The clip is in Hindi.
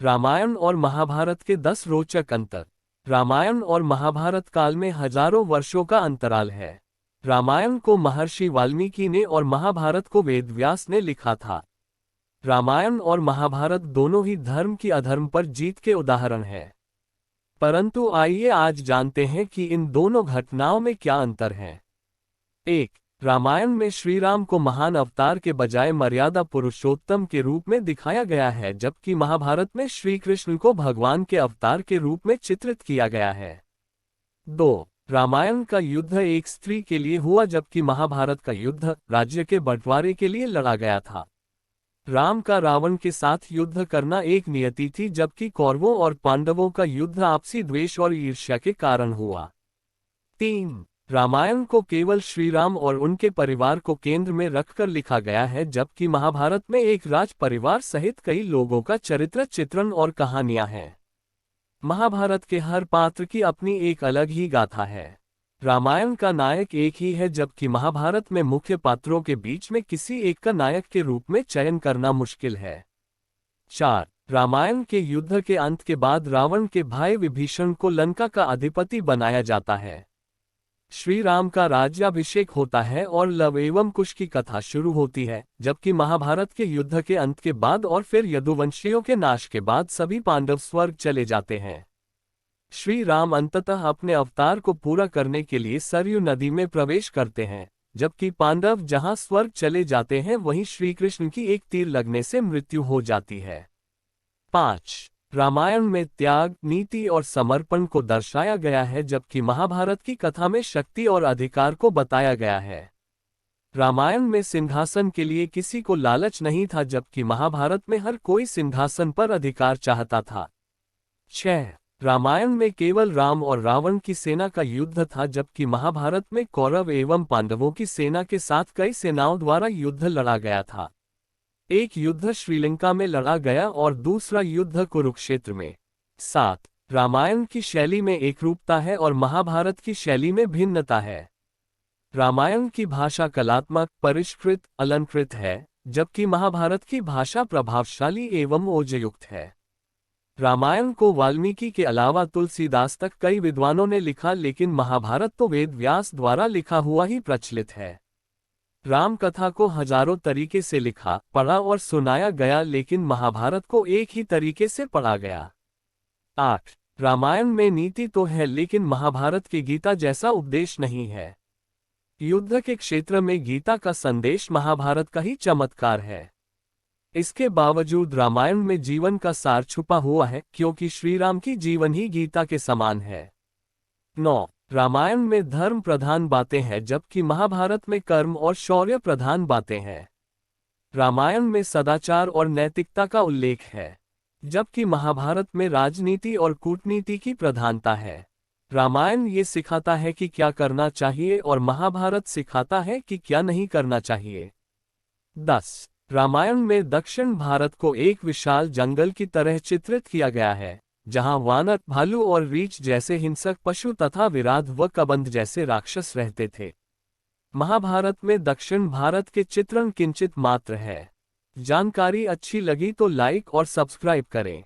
रामायण और महाभारत के 10 रोचक अंतर। रामायण और महाभारत काल में हजारों वर्षों का अंतराल है। रामायण को महर्षि वाल्मीकि ने और महाभारत को वेद व्यास ने लिखा था। रामायण और महाभारत दोनों ही धर्म की अधर्म पर जीत के उदाहरण हैं। परंतु आइए आज जानते हैं कि इन दोनों घटनाओं में क्या अंतर है। 1. रामायण में श्री राम को महान अवतार के बजाय मर्यादा पुरुषोत्तम के रूप में दिखाया गया है, जबकि महाभारत में श्री कृष्ण को भगवान के अवतार के रूप में चित्रित किया गया है। 2. रामायण का युद्ध एक स्त्री के लिए हुआ, जबकि महाभारत का युद्ध राज्य के बंटवारे के लिए लड़ा गया था। राम का रावण के साथ युद्ध करना एक नियति थी, जबकि कौरवों और पांडवों का युद्ध आपसी द्वेष और ईर्ष्या के कारण हुआ। 3. रामायण को केवल श्री राम और उनके परिवार को केंद्र में रखकर लिखा गया है, जबकि महाभारत में एक राज परिवार सहित कई लोगों का चरित्र चित्रण और कहानियां हैं। महाभारत के हर पात्र की अपनी एक अलग ही गाथा है। रामायण का नायक एक ही है, जबकि महाभारत में मुख्य पात्रों के बीच में किसी एक का नायक के रूप में चयन करना मुश्किल है। 4. रामायण के युद्ध के अंत के बाद रावण के भाई विभीषण को लंका का अधिपति बनाया जाता है। श्री राम का राज्याभिषेक होता है और लव एवं कुश की कथा शुरू होती है, जबकि महाभारत के युद्ध के अंत के बाद और फिर यदुवंशियों के नाश के बाद सभी पांडव स्वर्ग चले जाते हैं। श्री राम अंततः अपने अवतार को पूरा करने के लिए सरयू नदी में प्रवेश करते हैं, जबकि पांडव जहां स्वर्ग चले जाते हैं वहीं श्री कृष्ण की एक तीर लगने से मृत्यु हो जाती है। 5. रामायण में त्याग, नीति और समर्पण को दर्शाया गया है, जबकि महाभारत की कथा में शक्ति और अधिकार को बताया गया है। रामायण में सिंहासन के लिए किसी को लालच नहीं था, जबकि महाभारत में हर कोई सिंहासन पर अधिकार चाहता था। 6. रामायण में केवल राम और रावण की सेना का युद्ध था, जबकि महाभारत में कौरव एवं पांडवों की सेना के साथ कई सेनाओं द्वारा युद्ध लड़ा गया था। एक युद्ध श्रीलंका में लड़ा गया और दूसरा युद्ध कुरुक्षेत्र में। 7. रामायण की शैली में एकरूपता है और महाभारत की शैली में भिन्नता है। रामायण की भाषा कलात्मक, परिष्कृत, अलंकृत है, जबकि महाभारत की भाषा प्रभावशाली एवं ओजयुक्त है। रामायण को वाल्मीकि के अलावा तुलसीदास तक कई विद्वानों ने लिखा, लेकिन महाभारत तो वेद व्यास द्वारा लिखा हुआ ही प्रचलित है। राम कथा को हजारों तरीके से लिखा, पढ़ा और सुनाया गया, लेकिन महाभारत को एक ही तरीके से पढ़ा गया। 8. रामायण में नीति तो है, लेकिन महाभारत की गीता जैसा उपदेश नहीं है। युद्ध के क्षेत्र में गीता का संदेश महाभारत का ही चमत्कार है। इसके बावजूद रामायण में जीवन का सार छुपा हुआ है, क्योंकि श्री राम की जीवन ही गीता के समान है। 9. रामायण में धर्म प्रधान बातें हैं, जबकि महाभारत में कर्म और शौर्य प्रधान बातें हैं। रामायण में सदाचार और नैतिकता का उल्लेख है, जबकि महाभारत में राजनीति और कूटनीति की प्रधानता है। रामायण ये सिखाता है कि क्या करना चाहिए और महाभारत सिखाता है कि क्या नहीं करना चाहिए। 10. रामायण में दक्षिण भारत को एक विशाल जंगल की तरह चित्रित किया गया है, जहां वानर, भालू और रीछ जैसे हिंसक पशु तथा विराध व कबंध जैसे राक्षस रहते थे। महाभारत में दक्षिण भारत के चित्रण किंचित मात्र है। जानकारी अच्छी लगी तो लाइक और सब्सक्राइब करें।